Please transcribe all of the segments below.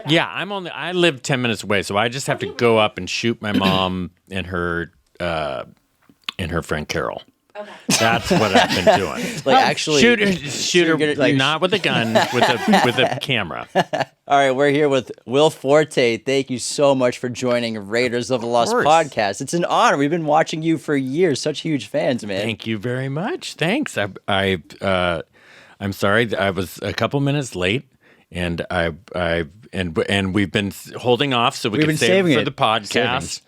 Yeah, I live 10 minutes away, so I just have to go up and shoot my mom and her friend Carol. Okay. That's what I've been doing. Actually, shoot her, not with a gun, with a camera. All right, we're here with Will Forte. Thank you so much for joining Raiders of the Lost podcast. It's an honor. We've been watching you for years. Such huge fans, man. Thank you very much. Thanks. I'm sorry I was a couple minutes late, and and we've been holding off so we can save it for the podcast.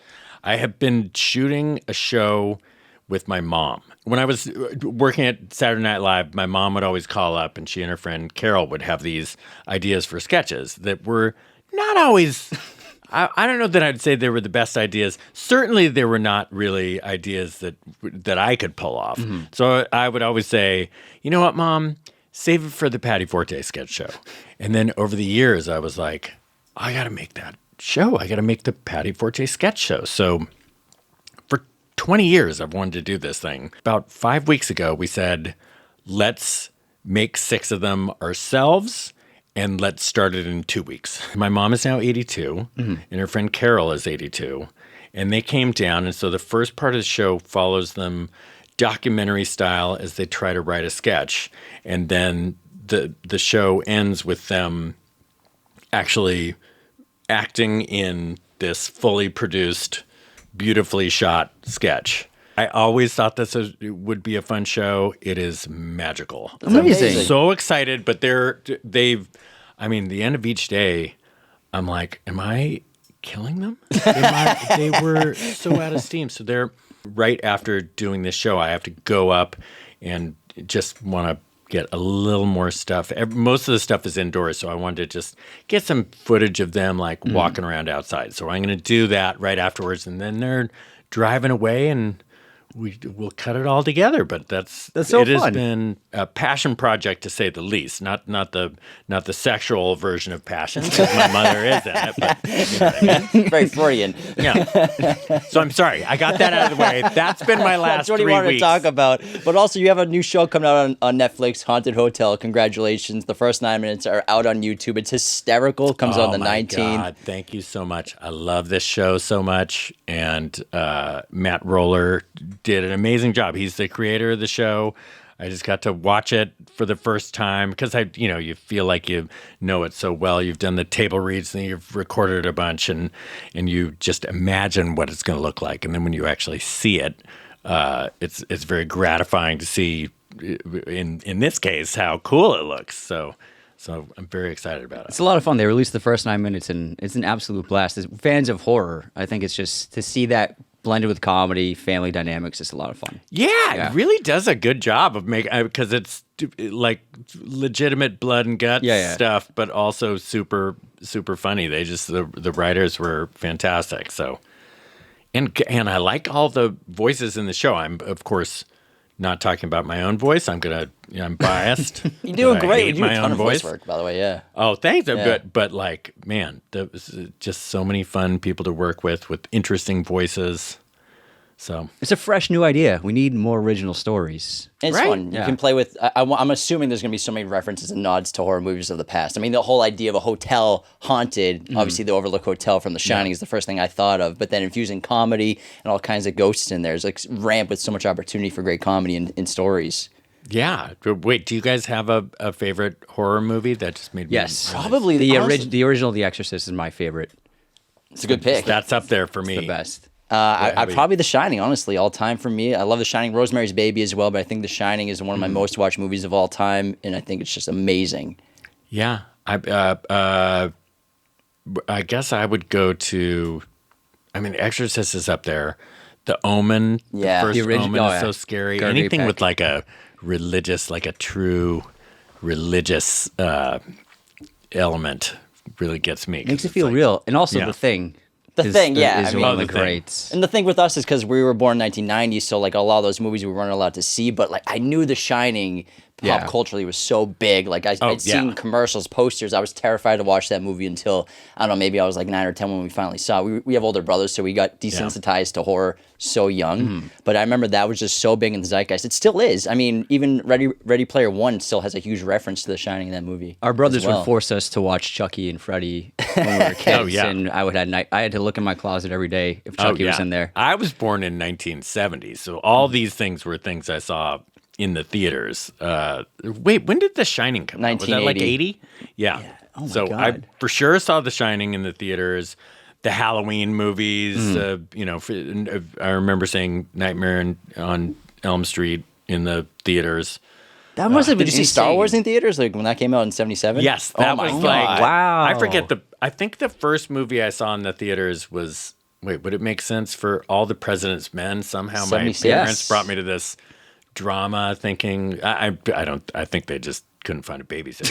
I have been shooting a show with my mom. When I was working at Saturday Night Live, my mom would always call up, and she and her friend Carol would have these ideas for sketches that were not always. I don't know that I'd say they were the best ideas. Certainly, they were not really ideas that I could pull off. Mm-hmm. So I would always say, you know what, Mom, save it for the Patty Forte sketch show. And then over the years, I was like, I got to make that show. I got to make the Patty Forte sketch show. So 20 years I've wanted to do this thing. About 5 weeks ago, we said, let's make 6 of them ourselves and let's start it in 2 weeks. My mom is now 82 and her friend Carol is 82. And they came down. And so the first part of the show follows them documentary style as they try to write a sketch. And then the show ends with them actually acting in this fully produced, beautifully shot sketch. I always thought this would be a fun show. It is magical. Amazing. So excited, but the end of each day, I'm like, am I killing them? They were so out of steam. So they're right after doing this show, I have to go up and just want to get a little more stuff. Most of the stuff is indoors, so I wanted to just get some footage of them walking around outside. So I'm going to do that right afterwards, and then they're driving away, and we'll cut it all together. But that's so fun. It has been a passion project, to say the least. Not the sexual version of passion, because my mother is in it. But you know what I mean. Very Freudian. Yeah. So I'm sorry, I got that out of the way. That's been my last 3 weeks. That's what he wanted to talk about. But also, you have a new show coming out on Netflix, Haunted Hotel. Congratulations! The first 9 minutes are out on YouTube. It's hysterical. Comes out on the 19th. God, thank you so much. I love this show so much, and Matt Roller did an amazing job. He's the creator of the show. I just got to watch it for the first time because you feel like you know it so well. You've done the table reads and you've recorded a bunch, and you just imagine what it's going to look like. And then when you actually see it, it's very gratifying to see in this case how cool it looks. So I'm very excited about it. It's a lot of fun. They released the first 9 minutes, and it's an absolute blast. As fans of horror, I think it's just to see that blended with comedy, family dynamics, it's a lot of fun. Yeah, it really does a good job of making, because it's like legitimate blood and guts stuff, but also super, super funny. They just, the writers were fantastic. So, and I like all the voices in the show. I'm, of course, not talking about my own voice. I'm biased. You're doing great. You do my a ton own of voice work, by the way. Yeah. Oh, thanks. Yeah. But man, there was just so many fun people to work with interesting voices. So it's a fresh new idea. We need more original stories. It's fun. You can play with. I'm assuming there's going to be so many references and nods to horror movies of the past. I mean, the whole idea of a hotel haunted. Obviously, the Overlook Hotel from The Shining is the first thing I thought of. But then infusing comedy and all kinds of ghosts in there is ramp with so much opportunity for great comedy in stories. Yeah. Wait, do you guys have a favorite horror movie that just made me? Yes, probably the original The Exorcist is my favorite. It's a good pick. That's up there for me. It's the best. I'd probably The Shining, honestly, all time for me. I love The Shining, Rosemary's Baby as well, but I think The Shining is one of my most watched movies of all time, and I think it's just amazing. Yeah, I guess I would go to. I mean, Exorcist is up there. The Omen, the first Omen is so scary. Gary Anything Peck. with like a true religious element really gets me. Makes it feel real, and also The Thing. The Thing, yeah. Is one of the greats. And the thing with us is because we were born in 1990, so a lot of those movies we weren't allowed to see, but I knew The Shining pop culturally was so big. Like I'd seen commercials, posters. I was terrified to watch that movie until, I don't know, maybe I was like 9 or 10 when we finally saw it. We have older brothers, so we got desensitized to horror so young. But I remember that was just so big in the zeitgeist. It still is. I mean, even Ready Player One still has a huge reference to The Shining in that movie. Our brothers would force us to watch Chucky and Freddy when we were kids, and I had to look in my closet every day if Chucky was in there. I was born in 1970, so all these things were things I saw in the theaters. Wait, when did The Shining come out? Was that like 80? Yeah. Oh my God. I for sure saw The Shining in the theaters. The Halloween movies, I remember seeing Nightmare on Elm Street in the theaters. That must have been. Did you see Star Wars in theaters, like when that came out in '77? Yes, that was like wow. I think the first movie I saw in the theaters was. Wait, would it make sense for All the President's Men? Somehow my parents brought me to this drama, thinking I think they just couldn't find a babysitter.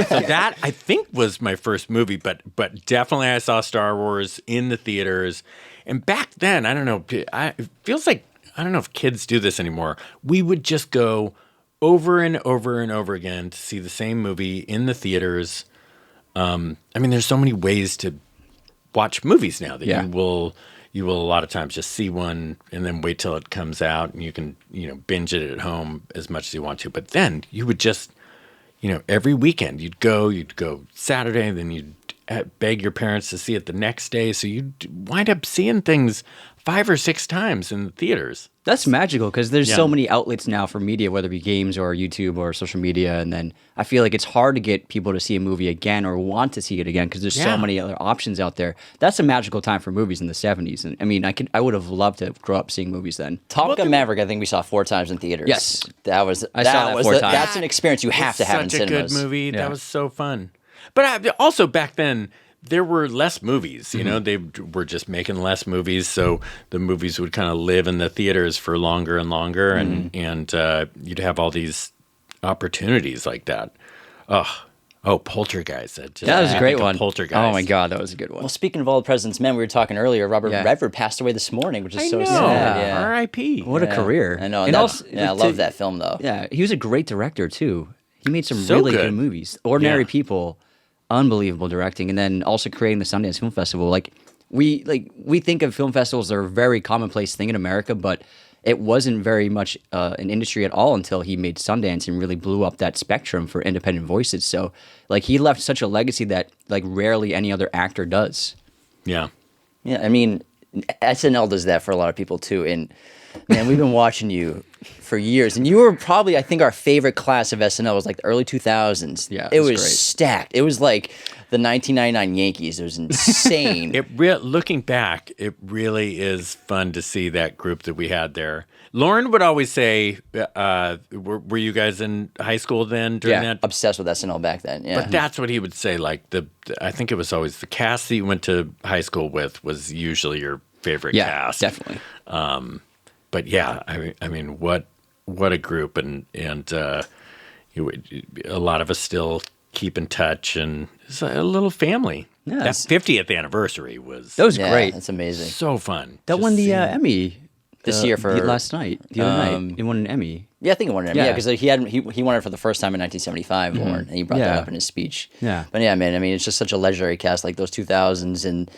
So that I think was my first movie, but definitely I saw Star Wars in the theaters. And back then, I don't know, it feels like, I don't know if kids do this anymore. We would just go over and over and over again to see the same movie in the theaters. I mean, there's so many ways to watch movies now that you will a lot of times just see one and then wait till it comes out, and you can, binge it at home as much as you want to. But then you would just, every weekend you'd go Saturday, and then you'd beg your parents to see it the next day. So you'd wind up seeing things 5 or 6 times in the theaters. That's magical because there's so many outlets now for media, whether it be games or YouTube or social media. And then I feel like it's hard to get people to see a movie again or want to see it again because there's so many other options out there. That's a magical time for movies in the 70s. And I mean, I would have loved to grow up seeing movies then. Top Gun Maverick, I think we saw 4 times in theaters. Yes. I saw that 4 times. That's an experience you have to have in cinemas. Such a good movie. Yeah. That was so fun. But also back then, there were less movies, they were just making less movies. So the movies would kind of live in the theaters for longer and longer. And you'd have all these opportunities like that. Oh, Poltergeist. That was a great one. Poltergeist. Oh my God, that was a good one. Well, speaking of All the President's Men, we were talking earlier, Robert Redford passed away this morning, which is so sad. Yeah. R.I.P. What a career. I know. And also, I love that film, though. Yeah, he was a great director, too. He made some really good movies. Ordinary People. Unbelievable directing, and then also creating the Sundance Film Festival. We think of film festivals are a very commonplace thing in America, but it wasn't very much an industry at all until he made Sundance and really blew up that spectrum for independent voices. So he left such a legacy that rarely any other actor does. Yeah. Yeah, I mean, SNL does that for a lot of people too, and man, we've been watching you for years, and you were probably, I think, our favorite class of SNL was like the early 2000s. Yeah, it was great. Stacked. It was like the 1999 Yankees. It was insane. Looking back, it really is fun to see that group that we had there. Lauren would always say, were you guys in high school then during that? Obsessed with SNL back then, yeah. But that's what he would say, I think it was always the cast that you went to high school with was usually your favorite cast. Definitely. But yeah, I mean, what a group, and a lot of us still keep in touch, and it's a little family. Yeah, that 50th anniversary was great. That's amazing. So fun. That won the Emmy this year for last night. The other night, he won an Emmy. Yeah, I think he won an Emmy. Yeah, because he won it for the first time in 1975, Lauren, and he brought that up in his speech. Yeah, but yeah, man, I mean, it's just such a legendary cast, like those 2000s, and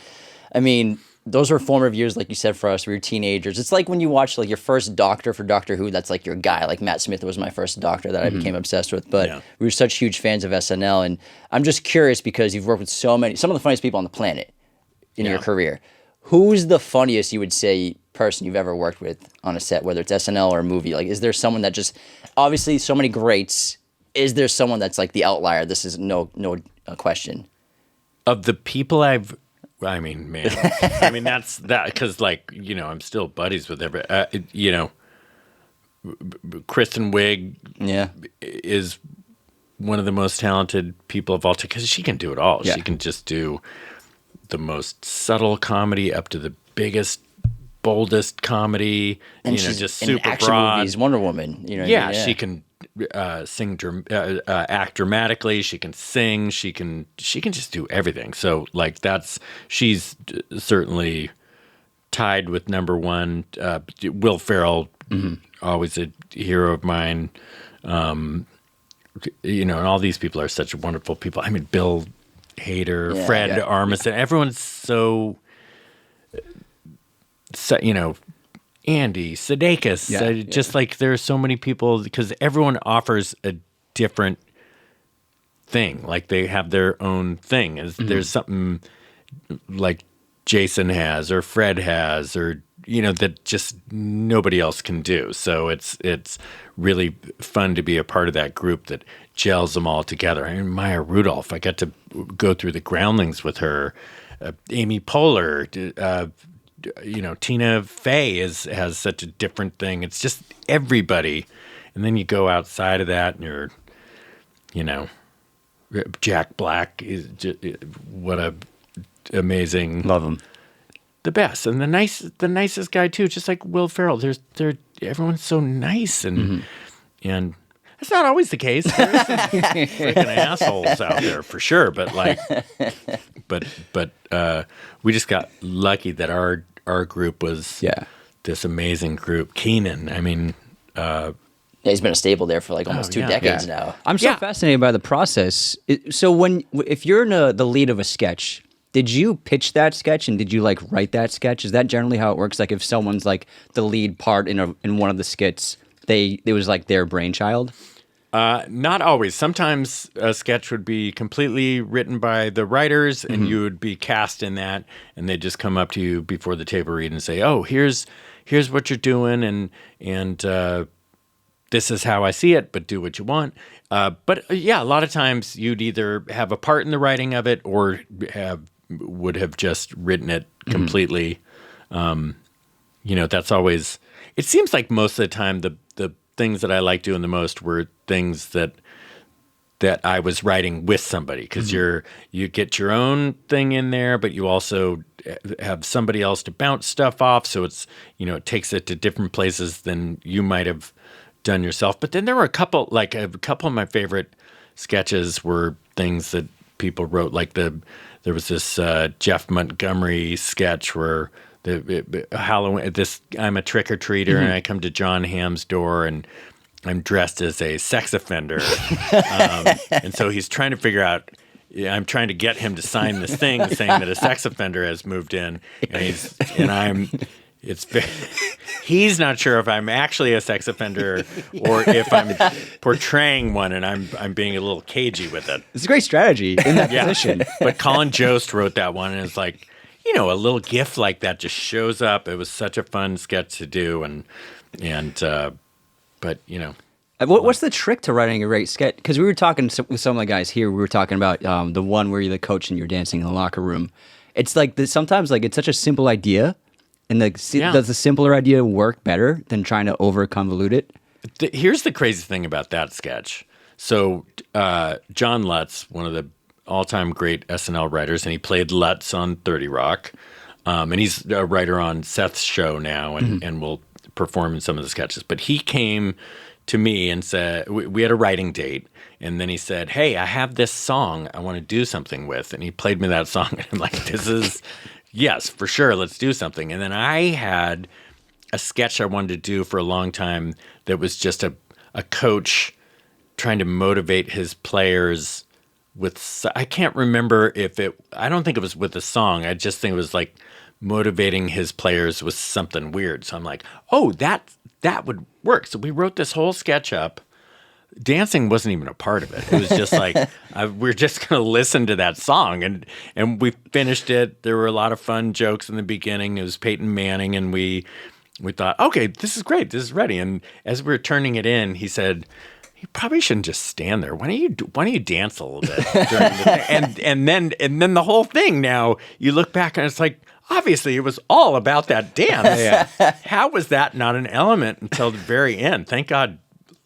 I mean, those were formative years, like you said, for us. We were teenagers. It's like when you watch your first Doctor for Doctor Who, that's like your guy. Like Matt Smith was my first Doctor that I became obsessed with. But we were such huge fans of SNL. And I'm just curious because you've worked with some of the funniest people on the planet in your career. Who's the funniest, you would say, person you've ever worked with on a set, whether it's SNL or a movie? Like, is there someone that just, obviously so many greats, is there someone that's like the outlier? This is no question. Of the people I mean, man. That's that because, I'm still buddies with every. Kristen Wiig, is one of the most talented people of all time because she can do it all. Yeah. She can just do the most subtle comedy up to the biggest, boldest comedy. And she's just super in action broad. Movies, Wonder Woman. She can act dramatically. She can sing. She can just do everything. So she's certainly tied with number one. Will Ferrell always a hero of mine. And all these people are such wonderful people. I mean, Bill Hader, Fred Armisen, everyone's so Andy Sudeikis. Just like there are so many people because everyone offers a different thing. Like they have their own thing. There's something like Jason has or Fred has or that just nobody else can do. So it's really fun to be a part of that group that gels them all together. I mean, Maya Rudolph, I got to go through the Groundlings with her. Amy Poehler, Tina Fey has such a different thing. It's just everybody. And then you go outside of that and you're, Jack Black is just, what a amazing. Love him. The best and the nicest guy too, just like Will Ferrell. Everyone's so nice and that's not always the case. There's some freaking assholes out there for sure, but we just got lucky that our group was this amazing group. Keenan, I mean, he's been a staple there for like almost 2 decades now. I'm so fascinated by the process. So if you're the lead of a sketch. Did you pitch that sketch and did you like write that sketch? Is that generally how it works? Like if someone's like the lead part in one of the skits, it was like their brainchild? Not always. Sometimes a sketch would be completely written by the writers and you would be cast in that and they'd just come up to you before the table read and say, "Oh, here's what you're doing and this is how I see it, but do what you want." But a lot of times you'd either have a part in the writing of it or would have just written it completely. That's always. It seems like most of the time the things that I like doing the most were things that I was writing with somebody because you get your own thing in there, but you also have somebody else to bounce stuff off. So it's it takes it to different places than you might have done yourself. But then there were a couple of my favorite sketches were things that people wrote. Like there was this Jeff Montgomery sketch where Halloween. I'm a trick or treater and I come to John Hamm's door and I'm dressed as a sex offender, and so he's trying to figure out. I'm trying to get him to sign this thing saying that a sex offender has moved in, he's not sure if I'm actually a sex offender or if I'm portraying one, and I'm being a little cagey with it. It's a great strategy in that position. But Colin Jost wrote that one, and it's like, a little gift like that just shows up. It was such a fun sketch to do, What's the trick to writing a great sketch? Because we were talking with some of the guys here. We were talking about the one where you're the coach and you're dancing in the locker room. It's like sometimes like it's such a simple idea. And does the simpler idea work better than trying to over-convolute it? Here's the crazy thing about that sketch. So John Lutz, one of the all-time great SNL writers, and he played Lutz on 30 Rock. And he's a writer on Seth's show now and will perform in some of the sketches. But he came to me and said, we had a writing date. And then he said, "Hey, I have this song I want to do something with." And he played me that song. And I'm like, this is... Yes, for sure. Let's do something. And then I had a sketch I wanted to do for a long time that was just a coach trying to motivate his players with, I can't remember I don't think it was with a song. I just think it was like motivating his players with something weird. So I'm like, oh, that would work. So we wrote this whole sketch up. Dancing wasn't even a part of it. It was just like we're just going to listen to that song, and we finished it. There were a lot of fun jokes in the beginning. It was Peyton Manning, and we thought, okay, this is great. This is ready. And as we were turning it in, he said, "You probably shouldn't just stand there. Why don't you dance a little bit?" During the and then the whole thing. Now you look back and it's like, obviously it was all about that dance. How was that not an element until the very end? Thank God.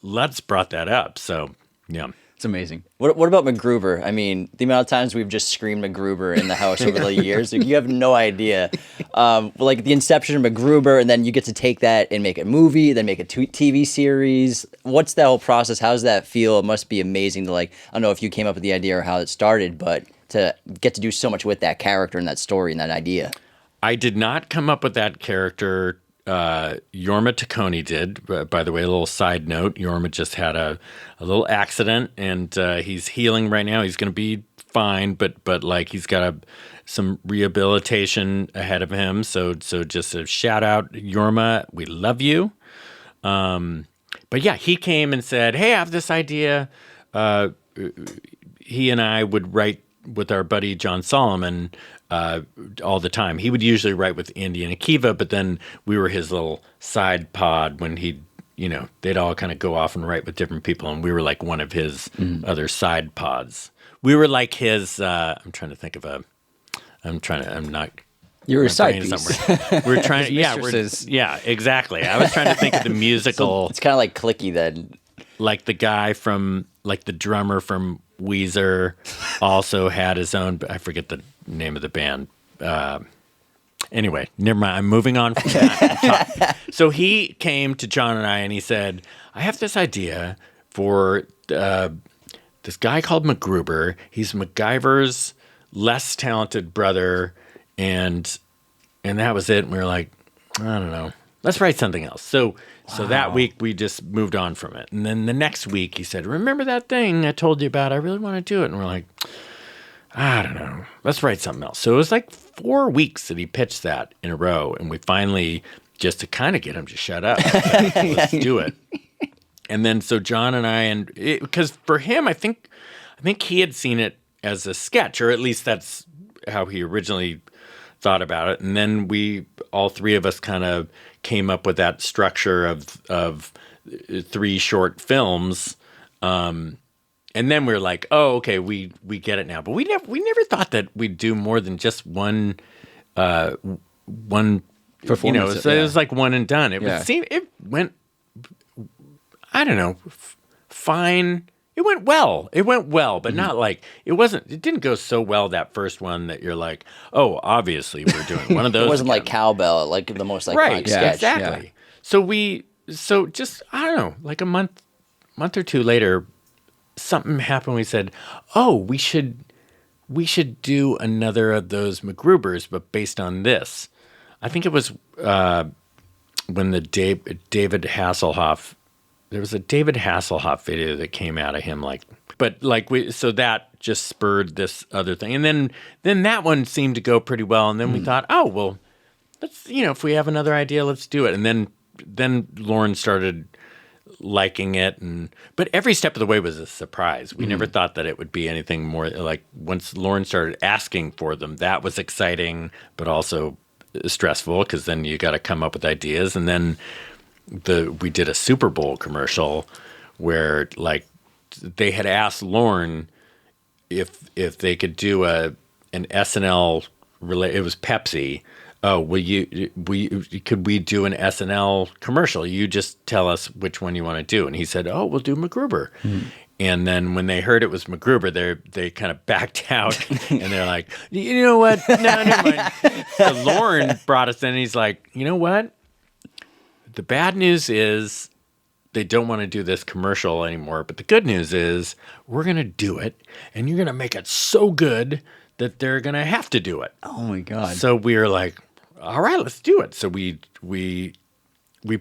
Lutz brought that up, so yeah. It's amazing. What about MacGruber? I mean, the amount of times we've just screamed MacGruber in the house over the years, you have no idea. Like the inception of MacGruber, and then you get to take that and make a movie, then make a TV series. What's that whole process? How does that feel? It must be amazing to I don't know if you came up with the idea or how it started, but to get to do so much with that character and that story and that idea. I did not come up with that character. Jorma Taccone did. By the way, a little side note: Jorma just had a little accident, and he's healing right now. He's going to be fine, but like he's got some rehabilitation ahead of him. So just a shout out, Jorma, we love you. But yeah, he came and said, "Hey, I have this idea." He and I would write with our buddy John Solomon all the time. He would usually write with Andy and Akiva, but then we were his little side pod when they'd all kind of go off and write with different people, and we were like one of his other side pods. We were like his. I'm not. You're a side piece. We're trying. Yeah, exactly. I was trying to think of the musical. So it's kind of like Clicky then. Like the guy from, like the drummer from Weezer, also had his own. I forget the name of the band. Anyway, never mind. I'm moving on from that. So he came to John and I, and he said, "I have this idea for this guy called MacGruber. He's MacGyver's less talented brother, and that was it." And we were like, "I don't know. Let's write something else." So that week we just moved on from it. And then the next week he said, "Remember that thing I told you about? I really want to do it." And we're like, "I don't know. Let's write something else." So it was like 4 weeks that he pitched that in a row. And we finally, just to kind of get him to shut up, let's do it. And then so John and I, because for him, I think he had seen it as a sketch, or at least that's how he originally thought about it. And then all three of us kind of came up with that structure of 3 short films. And then we were like, "Oh, okay, we get it now." But we never thought that we'd do more than just one performance. It was like one and done. It went, I don't know, fine. It went well, but not like, it didn't go so well, that first one, that you're like, "Oh, obviously we're doing one of those." It wasn't like Cowbell, like the most iconic sketch. Exactly. Yeah. So just, I don't know, like a month or two later, something happened. We said, "Oh, we should do another of those MacGrubers, but based on this." I think it was when the David Hasselhoff. There was a David Hasselhoff video that came out of him, so that just spurred this other thing. And then that one seemed to go pretty well. And then we thought, "Oh, well, let's, if we have another idea, let's do it." And then Lauren started liking it. But every step of the way was a surprise. We never thought that it would be anything more. Like, once Lauren started asking for them, that was exciting, but also stressful, because then you got to come up with ideas. And then we did a Super Bowl commercial where, like, they had asked Lauren if they could do an SNL it was Pepsi. "Oh, could we do an SNL commercial? You just tell us which one you want to do." And he said, "Oh, we'll do MacGruber." And then when they heard it was MacGruber, they kind of backed out, and they're like, "You know what? No, never mind." So Lauren brought us in, and he's like, "You know what? The bad news is they don't want to do this commercial anymore. But the good news is we're going to do it, and you're going to make it so good that they're going to have to do it." Oh, my God. So we were like, "All right, let's do it." So we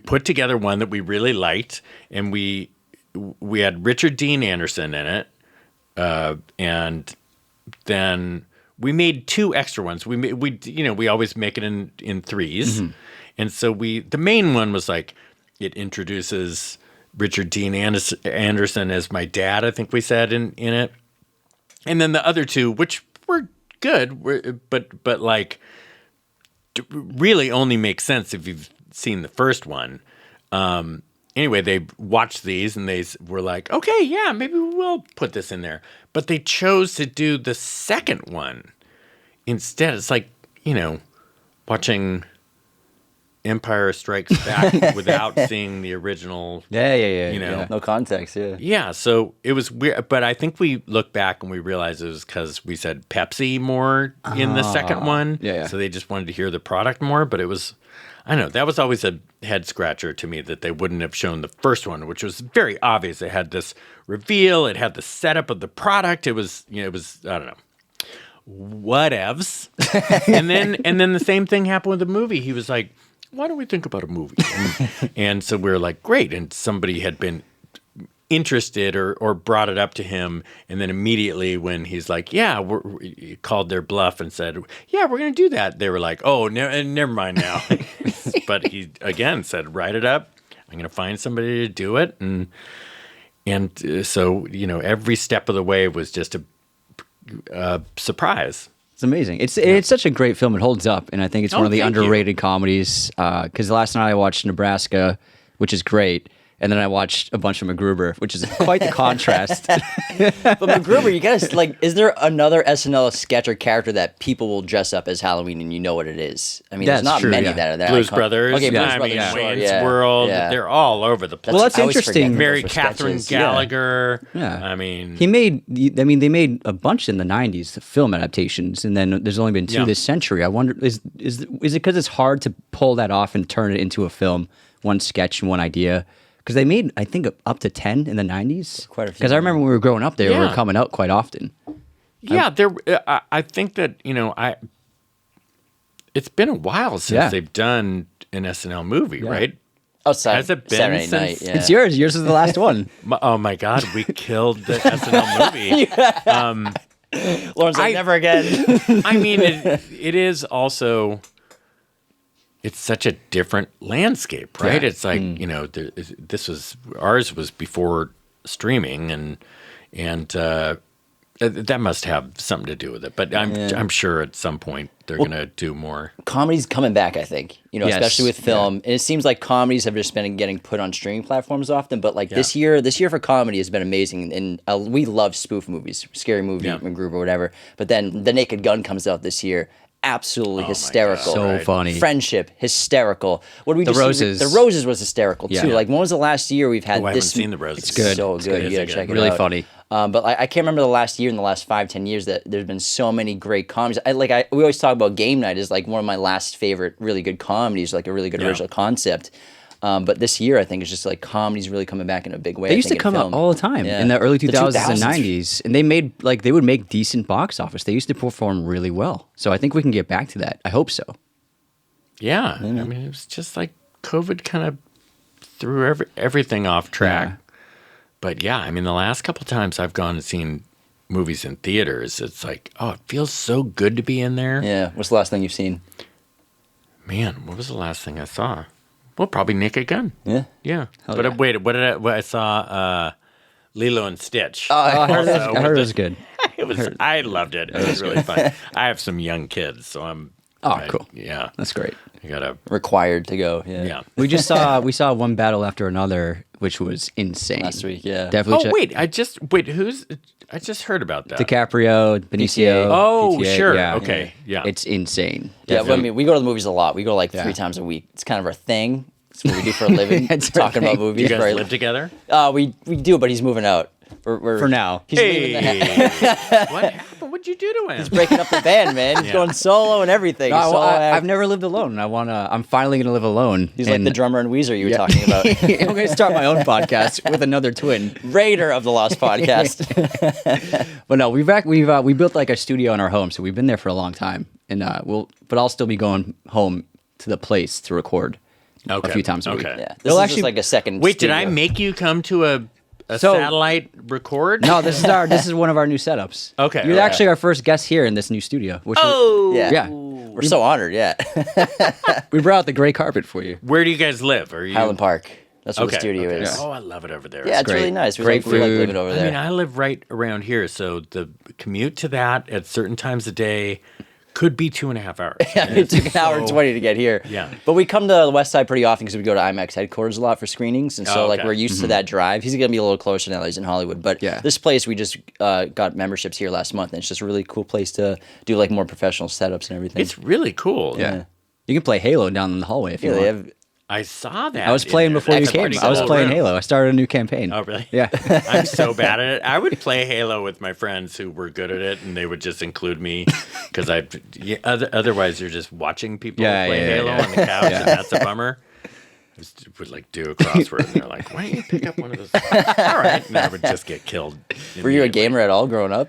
put together one that we really liked, and we had Richard Dean Anderson in it. And then we made 2 extra ones. We always make it in threes. And so the main one was like, it introduces Richard Dean Anderson as my dad, I think we said in it. And then the other 2, which were good, but like really only make sense if you've seen the first one. Anyway, they watched these and they were like, "Okay, yeah, maybe we'll put this in there." But they chose to do the second one instead. It's like, watching Empire Strikes Back without seeing the original. Yeah. No context, yeah. Yeah, so it was weird. But I think we look back and we realized it was because we said Pepsi more in the second one. Yeah. So they just wanted to hear the product more. But it was, I don't know, that was always a head scratcher to me that they wouldn't have shown the first one, which was very obvious. It had this reveal. It had the setup of the product. It was, I don't know. Whatevs. and then the same thing happened with the movie. He was like, why don't we think about a movie? And so we're like, great. And somebody had been interested or brought it up to him, and then immediately when he's like, he called their bluff and said, yeah, we're going to do that, they were like, oh, never mind now. But he again said, write it up, I'm going to find somebody to do it. And so, every step of the way was just a surprise. It's amazing. It's such a great film. It holds up, and I think it's one of the underrated comedies. Because last night I watched Nebraska, which is great, and then I watched a bunch of MacGruber, which is quite the contrast. But MacGruber, you guys is there another SNL sketch or character that people will dress up as Halloween and you know what it is? I mean, there's not many that are there. Blues Brothers. Okay, Blues Brothers. Wayne's World. Yeah. They're all over the place. Well, that's interesting. Mary Catherine Gallagher. Yeah. I mean, they made a bunch in the 90s, the film adaptations, and then there's only been 2 this century. I wonder, is it because it's hard to pull that off and turn it into a film, one sketch and one idea? Because they made, I think, up to 10 in the 90s. Quite a few. Because I remember when we were growing up, they were coming out quite often. Yeah, I think that, it's been a while since they've done an SNL movie, right? Outside. Has it been Saturday since? Night, yeah. It's yours. Yours is the last one. Oh, my God. We killed the SNL movie. Lauren's like, never again. I mean, it is also... It's such a different landscape, right? Yeah. It's like, ours was before streaming, and that must have something to do with it. But I'm sure at some point they're going to do more. Comedy's coming back, I think, especially with film. And it seems like comedies have just been getting put on streaming platforms often. But like this year for comedy has been amazing. And we love spoof movies, Scary Movie, MacGruber, whatever. But then The Naked Gun comes out this year. Absolutely hysterical. So funny. Friendship, hysterical. What did we The just Roses. See? The Roses was hysterical too. Like, when was the last year we've had this? I haven't seen The Roses. It's good. So good. You gotta check it out. Really funny. But I can't remember the last year in the last 5-10 years that there's been so many great comedies. We always talk about Game Night as like one of my last favorite really good comedies, like a really good original concept. But this year, I think, it's just like comedy's really coming back in a big way. They used to come out all the time in the early 2000s and 90s, and they would make decent box office. They used to perform really well. So I think we can get back to that. I hope so. Yeah, I mean, it was just like COVID kind of threw everything off track. Yeah. But yeah, I mean, the last couple times I've gone and seen movies in theaters, it's like, it feels so good to be in there. Yeah. What's the last thing you've seen? Man, what was the last thing I saw? Well, probably Naked Gun. Yeah. Yeah. But wait, I saw Lilo and Stitch. Oh, I heard it was good. I loved it. It was really fun. I have some young kids, so I'm... cool. Yeah. That's great. You gotta... Required to go, yeah. We saw One Battle After Another, which was insane. Last week, yeah. Definitely I just heard about that. DiCaprio, Benicio. Oh, PTA, sure. Okay. Yeah. It's insane. Yeah, well, I mean, we go to the movies a lot. We go like 3 times a week. It's kind of our thing. It's what we do for a living. Talking about movies. Do you guys live together? We do, but he's moving out. We're for now. He's leaving What happened? What'd you do to him? He's breaking up the band, man. He's going solo and everything. No, I've never lived alone. I'm finally gonna live alone. He's like the drummer in Weezer you were talking about. I'm gonna start my own podcast with another twin. Raider of the Lost Podcast. But no, we built like a studio in our home, so we've been there for a long time. And but I'll still be going home to the place to record a few times a week. Yeah. This is actually just like a second Wait, studio. did I make you come to a satellite record? No, this is one of our new setups. Okay. You're actually our first guest here in this new studio. Yeah. We're so honored, yeah. We brought out the gray carpet for you. Where do you guys live? Are you Highland Park. That's where the studio is. Yeah. Oh, I love it over there. Yeah, it's really nice. We like living over there. I mean, I live right around here, so the commute to that at certain times of day could be 2.5 hours. Yeah, it took an hour and 20 to get here. Yeah. But we come to the West Side pretty often because we go to IMAX headquarters a lot for screenings. And so we're used to that drive. He's going to be a little closer now that he's in Hollywood. But this place, we just got memberships here last month. And it's just a really cool place to do like more professional setups and everything. It's really cool. Yeah. You can play Halo down in the hallway if you want. I saw that. I was playing before you came. I was playing Halo. I started a new campaign. Oh, really? Yeah. I'm so bad at it. I would play Halo with my friends who were good at it, and they would just include me because otherwise you're just watching people play Halo on the couch, and that's a bummer. I would like do a crossword, and they're like, "Why don't you pick up one of those?" All right, and I would just get killed. Were you a gamer at all growing up?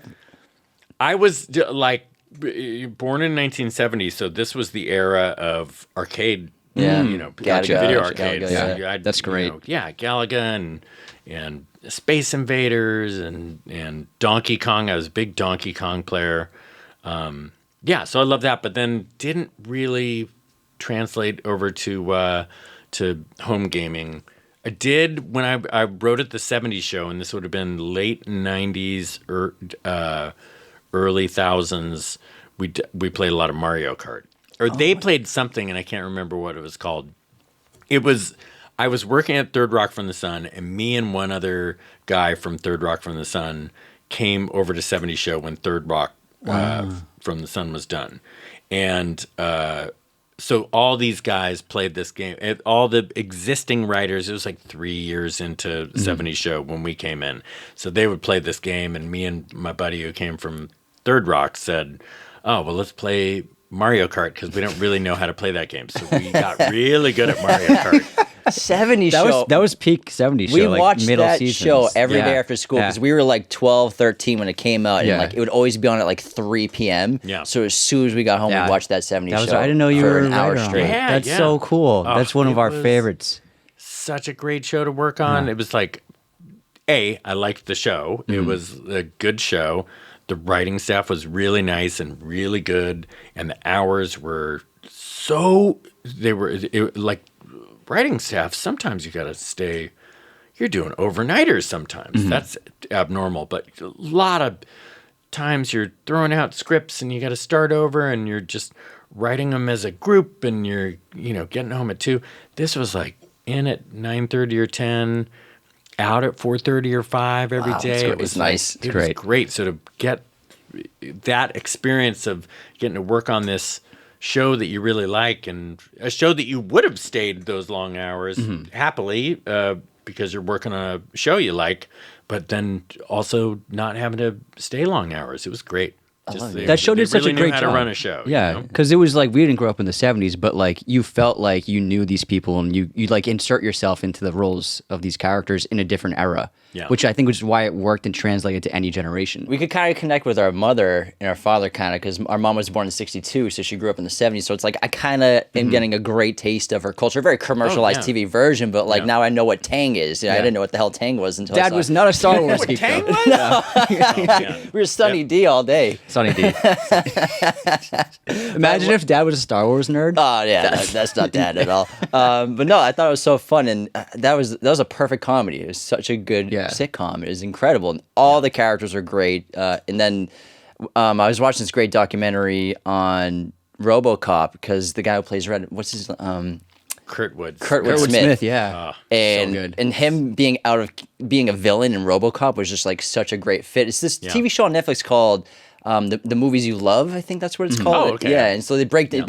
I was born in 1970, so this was the era of arcade Yeah. Galaga, video arcades. Galaga, yeah. That's great. Galaga and Space Invaders and Donkey Kong. I was a big Donkey Kong player. So I love that, but then didn't really translate over to home gaming. I did when I wrote at the 70s show, and this would have been late 90s or early thousands. We played a lot of Mario Kart, or they played something, and I can't remember what it was called. I was working at Third Rock from the Sun, and me and one other guy from Third Rock from the Sun came over to 70s show when Third Rock from the Sun was done, and so all these guys played this game. All the existing writers, it was like 3 years into 70s show when we came in. So they would play this game, and me and my buddy who came from Third Rock said, oh, well, let's play Mario Kart because we don't really know how to play that game. So we got really good at Mario Kart. 70s show. That was peak 70s show. We like watched middle that seasons. show every day after school because we were like 12, 13 when it came out, and like it would always be on at like 3 p.m. Yeah. So as soon as we got home, we watched that 70s show. I didn't know you for were an hour right on. straight. Yeah, That's so cool. That's one of our favorites. Such a great show to work on. It was like, I liked the show. It was a good show. The writing staff was really nice and really good, and the hours were like writing staff. Sometimes you got to stay. You're doing overnighters sometimes. That's abnormal, but a lot of times you're throwing out scripts and you got to start over, and you're just writing them as a group, and you're getting home at 2. This was like in at 9:30 or 10. Out at 4:30 or 5 every day. It was nice. It was great. So to get that experience of getting to work on this show that you really like, and a show that you would have stayed those long hours happily because you're working on a show you like, but then also not having to stay long hours. It was great. That show did such a great job. How to run a show. Yeah, because it was like we didn't grow up in the 70s, but like you felt like you knew these people, and you like insert yourself into the roles of these characters in a different era. Yeah. Which I think was why it worked and translated to any generation. We could kind of connect with our mother and our father kind of because our mom was born in 62, so she grew up in the 70s. So it's like I kind of am getting a great taste of her culture, a very commercialized TV version, but like now I know what Tang is. I didn't know what the hell Tang was until Dad was not a Star Wars geek. Tang was? No. We were Sunny D all day. Sunny D. Imagine if Dad was a Star Wars nerd. Oh yeah, that's not Dad at all. But no, I thought it was so fun, and that was a perfect comedy. It was such a good sitcom. It was incredible. And all the characters are great. And then I was watching this great documentary on RoboCop because the guy who plays Red, what's his Kurtwood Smith, yeah. And so good. And him being being a villain in RoboCop was just like such a great fit. It's this TV show on Netflix called the movies you love, I think that's what it's called. Oh, okay. Yeah, and so they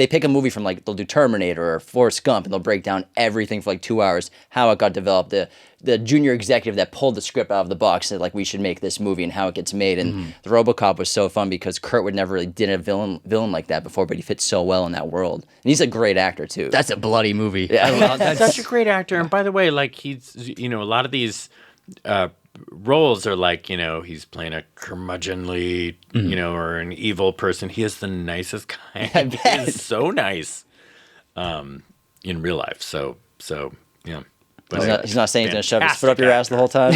pick a movie from like they'll do Terminator or Forrest Gump, and they'll break down everything for like 2 hours, how it got developed, the junior executive that pulled the script out of the box said like we should make this movie and how it gets made. And the RoboCop was so fun because Kurtwood never really did a villain like that before, but he fits so well in that world, and he's a great actor too. That's a bloody movie. Yeah, that's such a great actor. And by the way, like he's a lot of these roles are like, he's playing a curmudgeonly, or an evil person. He is the nicest guy. He is so nice in real life. So yeah. But he's not saying he's going to shove his foot up your ass the whole time.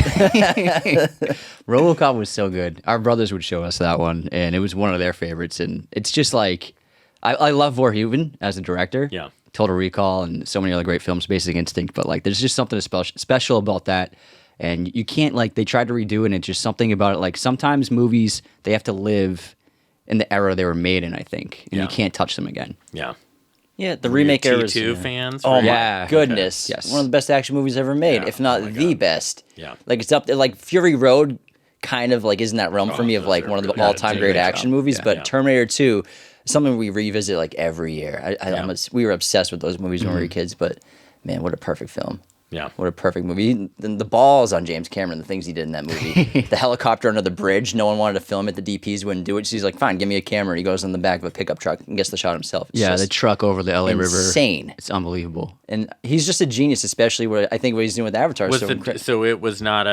RoboCop was so good. Our brothers would show us that one, and it was one of their favorites. And it's just like, I love Verhoeven as a director. Yeah. Total Recall and so many other great films, Basic Instinct. But like, there's just something special about that. And you can't, like, they tried to redo it, and it's just something about it. Like, sometimes movies, they have to live in the era they were made in, I think. And you can't touch them again. Yeah. Yeah, the remake era is... T2 fans? Oh, my goodness. Okay. Yes. One of the best action movies ever made, if not the best. Yeah. Like, it's up there. Like, Fury Road kind of, like, is in that realm for me of, like, one of the all-time great action movies. Yeah, but Terminator 2, something we revisit, like, every year. We were obsessed with those movies when we were kids, but, man, what a perfect film. Yeah. What a perfect movie. The balls on James Cameron, the things he did in that movie. The helicopter under the bridge, no one wanted to film it. The DPs wouldn't do it. So he's like, fine, give me a camera. And he goes in the back of a pickup truck and gets the shot himself. It's the truck over the LA River. Insane. It's unbelievable. And he's just a genius, especially what he's doing with Avatar. So it was not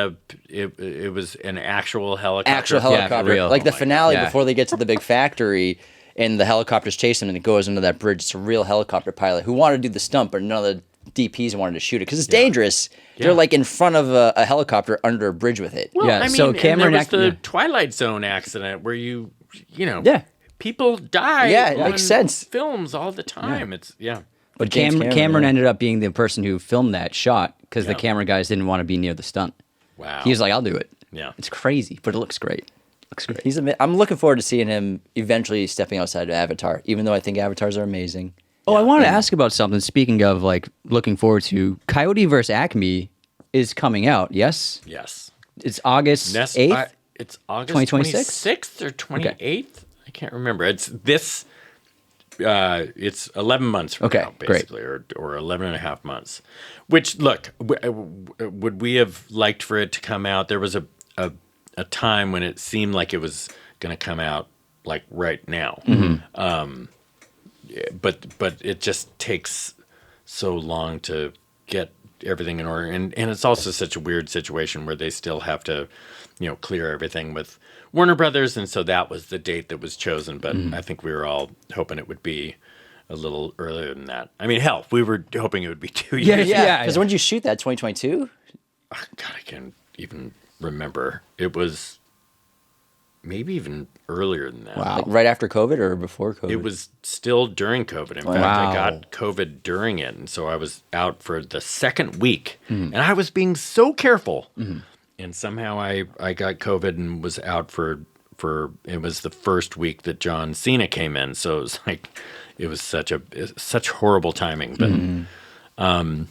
it was an actual helicopter. Actual helicopter. real. Like the finale before they get to the big factory. and the helicopters chase him, and it goes into that bridge. It's a real helicopter pilot who wanted to do the stunt, but none of the DPs wanted to shoot it because it's dangerous. They're like in front of a helicopter under a bridge with it. Well, I mean, so Cameron, and there was the Twilight Zone accident where you know, people die. Yeah, it makes sense. Films all the time. It's But Cameron ended up being the person who filmed that shot because the camera guys didn't want to be near the stunt. Wow. He was like, "I'll do it." Yeah, it's crazy, but it looks great. I'm looking forward to seeing him eventually stepping outside of Avatar, even though I think Avatars are amazing. Oh, I want to ask about something. Speaking of like looking forward to, Coyote vs. Acme is coming out. Yes. Yes. It's August 8th. It's August 26th or 28th. Okay. I can't remember. It's this. It's 11 months from now, basically, or 11 and a half months. Which, look, would we have liked for it to come out? There was a time when it seemed like it was going to come out like right now. Mm-hmm. But it just takes so long to get everything in order, and it's also such a weird situation where they still have to, clear everything with Warner Brothers, and so that was the date that was chosen. But I think we were all hoping it would be a little earlier than that. I mean, hell, we were hoping it would be 2 years. Yeah. Because when did you shoot that? 2022? Oh, God, I can't even remember. It was maybe even earlier than that. Wow. Like right after COVID or before COVID? It was still during COVID. In fact, I got COVID during it. And so I was out for the second week. And I was being so careful. And somehow I got COVID and was out for it was the first week that John Cena came in. So it was like, it was such horrible timing. But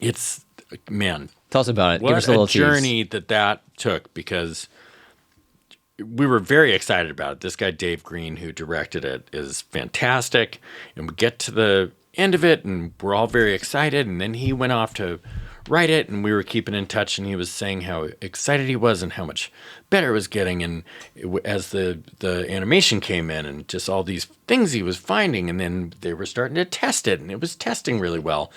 it's, man. Tell us about it. What Give us a little journey that took, because we were very excited about it. This guy, Dave Green, who directed it, is fantastic. And we get to the end of it, and we're all very excited. And then he went off to write it, and we were keeping in touch. And he was saying how excited he was and how much better it was getting. And as the animation came in, and just all these things he was finding, and then they were starting to test it, and it was testing really well.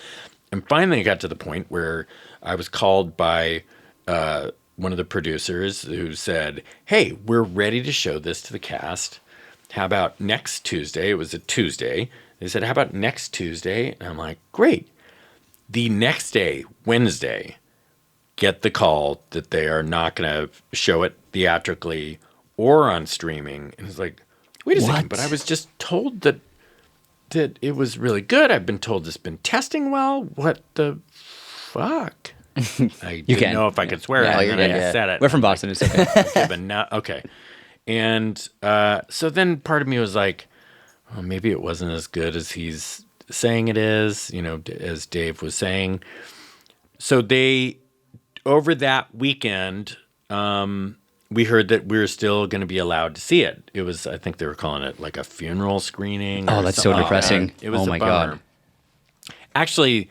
And finally, it got to the point where I was called by one of the producers who said, "Hey, we're ready to show this to the cast. How about next Tuesday?" It was a Tuesday. They said, "How about next Tuesday?" And I'm like, "Great." The next day, Wednesday, get the call that they are not going to show it theatrically or on streaming. And it's like, wait a second, but I was just told that it was really good. I've been told it's been testing well. What the fuck? I didn't know if I could swear it, and then I said it. We're from Boston. It's okay. Okay, but now, okay. And so then part of me was like, well, maybe it wasn't as good as he's saying it is, as Dave was saying. So over that weekend, we heard that we were still going to be allowed to see it. It was, I think they were calling it like a funeral screening. Oh, that's so depressing. It was oh my bummer. God. Actually,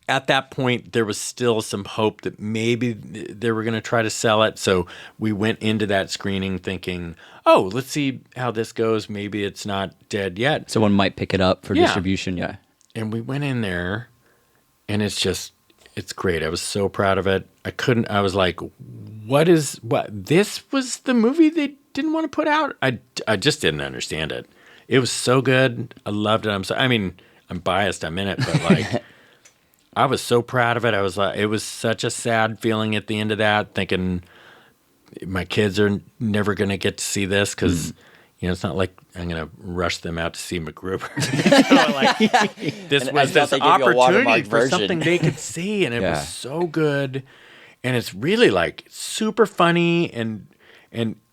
at that point, there was still some hope that maybe they were going to try to sell it. So we went into that screening thinking, oh, let's see how this goes. Maybe it's not dead yet. Someone might pick it up for distribution. Yeah. And we went in there, and it's great. I was so proud of it. I was like, what? This was the movie they didn't want to put out? I just didn't understand it. It was so good. I loved it. I'm biased. I'm in it, but like, I was so proud of it. I was like, it was such a sad feeling at the end of that, thinking my kids are never going to get to see this because, it's not like I'm going to rush them out to see MacGruber. This was this opportunity for something they could see, and it was so good. And it's really like super funny and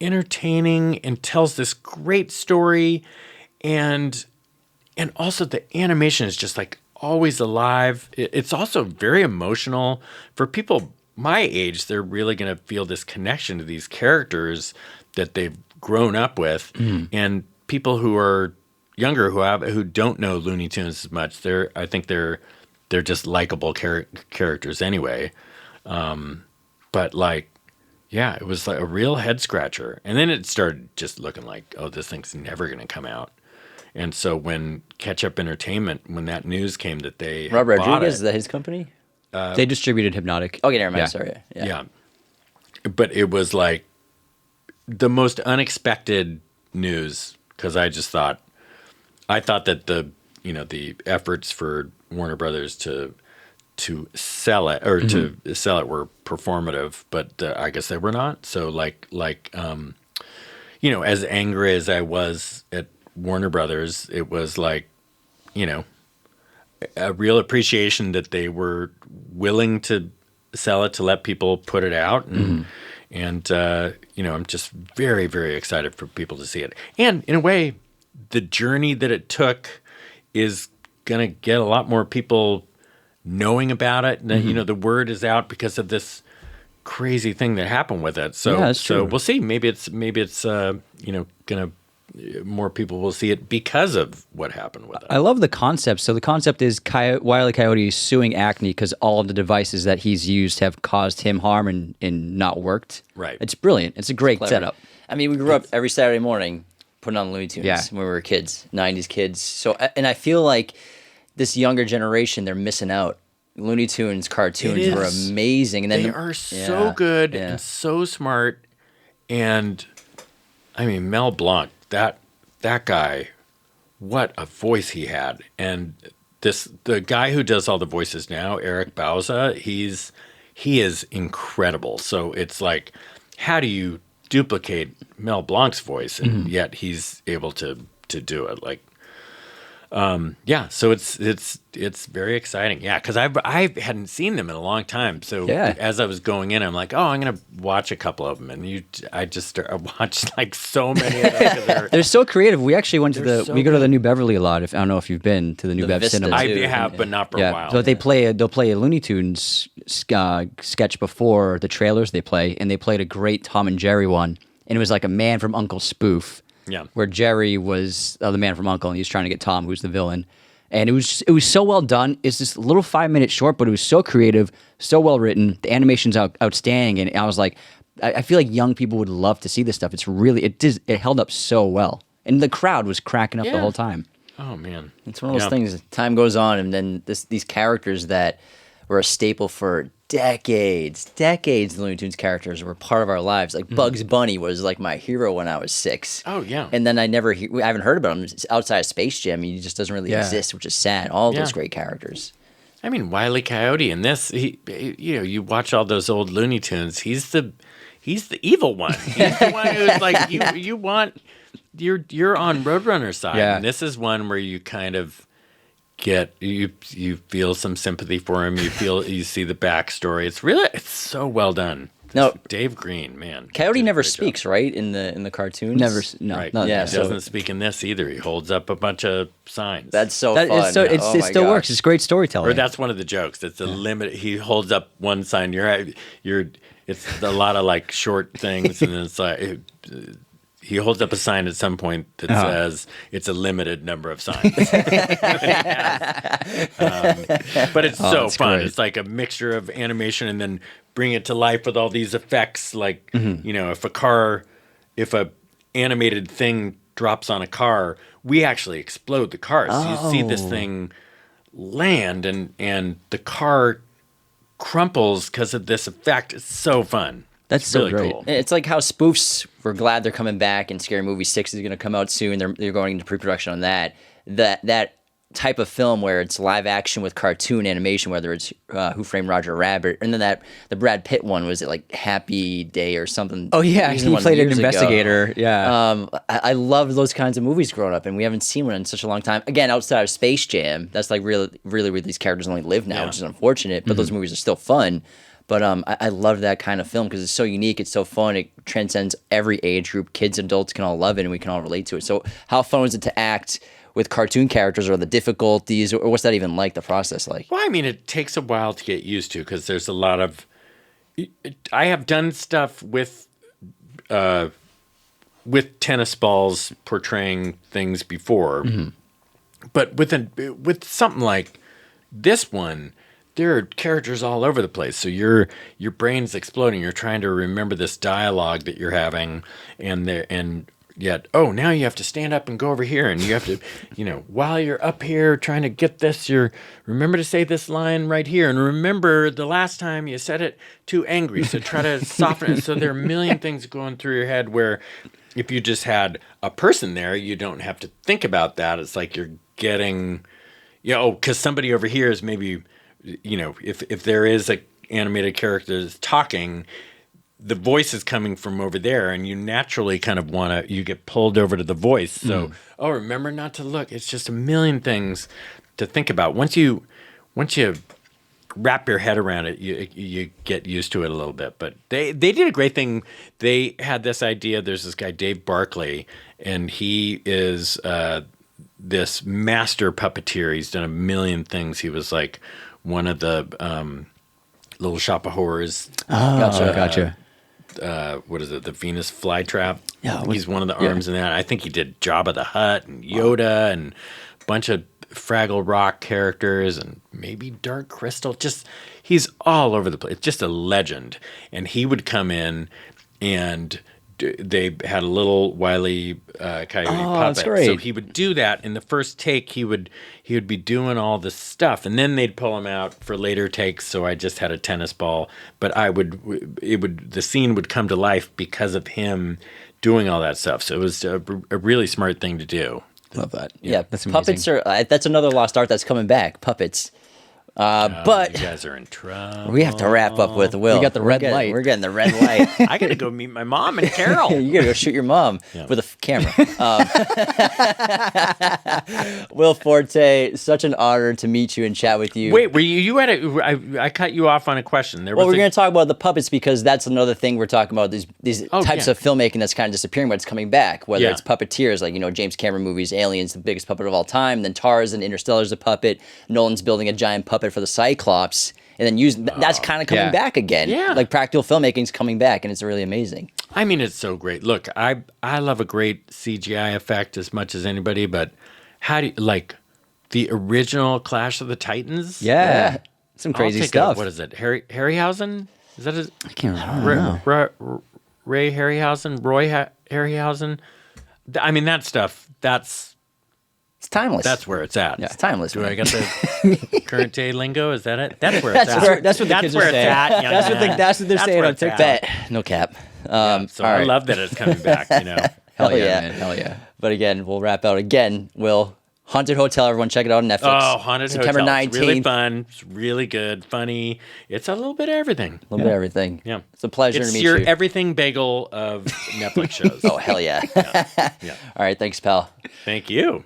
entertaining, and tells this great story. And also the animation is just like always alive. It's also very emotional for people my age. They're really going to feel this connection to these characters that they've grown up with, and people who are younger who don't know Looney Tunes as much. I think they're just likable characters anyway. But like, yeah, it was like a real head scratcher. And then it started just looking like, oh, this thing's never going to come out. And so when Ketchup Entertainment, when that news came that they Rob Rodriguez, is that his company? They distributed Hypnotic. Okay, never mind. Sorry. Yeah. But it was like the most unexpected news because I thought that the efforts for Warner Brothers to sell it or to sell it were performative, but I guess they were not. So as angry as I was at Warner Brothers, it was like, a real appreciation that they were willing to sell it, to let people put it out. And I'm just very, very excited for people to see it. And in a way, the journey that it took is going to get a lot more people knowing about it. And, the word is out because of this crazy thing that happened with it. So, that's true. We'll see. Maybe it's going to, more people will see it because of what happened with it. I love the concept. So the concept is Wiley Coyote suing Acme because all of the devices that he's used have caused him harm and not worked. Right. It's brilliant. It's a great setup. I mean, we grew up every Saturday morning putting on Looney Tunes when we were kids, 90s kids. So, and I feel like this younger generation, they're missing out. Looney Tunes cartoons were amazing. And then they are so good and so smart. And I mean, Mel Blanc, that guy, what a voice he had. And the guy who does all the voices now, Eric Bauza, he is incredible. So it's like, how do you duplicate Mel Blanc's voice, and yet he's able to do it? Like, so it's very exciting. Yeah, because I hadn't seen them in a long time. So as I was going in, I'm like, oh, I'm gonna watch a couple of them, and I watched like so many of them. They're so creative. We actually went to we go to the New Beverly a lot. I don't know if you've been to the New Bev Cinema. I have, but not for a while. So they'll play a Looney Tunes sketch before the trailers they play, and they played a great Tom and Jerry one, and it was like a Man from U.N.C.L.E. spoof. Yeah, where Jerry was the man from U.N.C.L.E. and he was trying to get Tom, who's the villain, and it was so well done. It's this little 5-minute short, but it was so creative, so well written. The animation's outstanding, and I was like, I feel like young people would love to see this stuff. It's really it held up so well, and the crowd was cracking up the whole time. Oh man, it's one of those things. Time goes on, and then these characters that were a staple for decades. The Looney Tunes characters were part of our lives. Like Bugs Bunny was like my hero when I was 6. Oh yeah. And then I haven't heard about him outside of Space Jam. He just doesn't really exist, which is sad. All of those great characters. I mean, Wiley Coyote in this, you watch all those old Looney Tunes. He's the evil one. He's the one who's like you're on Roadrunner's side. Yeah. And this is one where you kind of you feel some sympathy for him. You see the backstory. It's so well done. No, Dave Green, man. Coyote never speaks, right? In the cartoons, never. No, right. He doesn't speak in this either. He holds up a bunch of signs. That's so fun. It still works. It's great storytelling. Or that's one of the jokes. It's a limit. He holds up one sign. It's a lot of like short things, and it's like. He holds up a sign at some point that says it's a limited number of signs. But it's so fun. Great. It's like a mixture of animation and then bring it to life with all these effects. Like, if a animated thing drops on a car, we actually explode the car. So you see this thing land and the car crumples because of this effect. It's so fun. That's so really great. Cool. It's like how spoofs, we're glad they're coming back, and Scary Movie 6 is going to come out soon. They're going into pre-production on that. That type of film where it's live action with cartoon animation, whether it's Who Framed Roger Rabbit, and then the Brad Pitt one, was it like Happy Day or something? Oh yeah, he played an investigator. Ago. Yeah, I love those kinds of movies growing up, and we haven't seen one in such a long time. Again, outside of Space Jam, that's like really where these characters only live now, which is unfortunate. But those movies are still fun. But I love that kind of film because it's so unique, it's so fun, it transcends every age group. Kids, adults can all love it, and we can all relate to it. So how fun was it to act with cartoon characters, or the difficulties, or what's that even like, the process like? Well, I mean, it takes a while to get used to because there's a lot of... I have done stuff with tennis balls portraying things before, but with something like this one... There are characters all over the place, so your brain's exploding. You're trying to remember this dialogue that you're having, and yet, now you have to stand up and go over here, and you have to, while you're up here trying to get this, remember to say this line right here, and remember the last time you said it too angry, so try to soften it. So there are a million things going through your head where if you just had a person there, you don't have to think about that. It's like you're getting, because somebody over here is maybe, if there is a animated character that's talking, the voice is coming from over there, and you naturally kind of you get pulled over to the voice. So, remember not to look. It's just a million things to think about. Once you wrap your head around it, you get used to it a little bit. But they did a great thing. They had this idea. There's this guy, Dave Barkley, and he is this master puppeteer. He's done a million things. He was like one of the Little Shop of Horrors. Gotcha. What is it? The Venus flytrap. Yeah, he's one of the arms in that. I think he did Jabba the Hutt and Yoda and a bunch of Fraggle Rock characters and maybe Dark Crystal. He's all over the place. Just a legend. And he would come in, and they had a little Wiley Coyote puppet. That's great. So he would do that in the first take. He would be doing all this stuff, and then they'd pull him out for later takes. So I just had a tennis ball, but the scene would come to life because of him doing all that stuff. So it was a really smart thing to do. Love that. Yeah, that's amazing. puppets are that's another lost art that's coming back. Puppets. But you guys are in trouble. we have to wrap up with Will. We got the red light. We're getting the red light. I got to go meet my mom and Carol. You got to go shoot your mom with a camera. Will Forte, such an honor to meet you and chat with you. Wait, were you had I cut you off on a question. We're going to talk about the puppets because that's another thing we're talking about. These types of filmmaking that's kind of disappearing, but it's coming back. Whether it's puppeteers, like James Cameron movies, Aliens, the biggest puppet of all time. Then Tarzan, Interstellar's a puppet. Nolan's building a giant puppet for the Cyclops, and then that's kind of coming back again. Yeah. Like practical filmmaking's coming back, and it's really amazing. I mean, it's so great. Look, I love a great CGI effect as much as anybody, but how do you like the original Clash of the Titans? Yeah. Some crazy stuff. What is it? Harryhausen? Is that his? I can't remember. Ray Harryhausen, Harryhausen. I mean, that stuff. It's timeless. That's where it's at. Yeah, it's timeless. Do I got the current day lingo? Is that it? That's where it's at. That's what the kids are saying. That's what they're saying on TikTok. Bet. No cap. So I love that it's coming back. Hell yeah, man. Hell yeah. But again, we'll wrap out again. Will, Haunted Hotel. Everyone check it out on Netflix. Oh, Haunted September Hotel. 19th. It's really fun. It's really good, funny. It's a little bit of everything. A little bit of everything. Yeah. It's a pleasure to meet you. It's your everything bagel of Netflix shows. Oh, hell yeah. Yeah. All right. Thanks, pal. Thank you.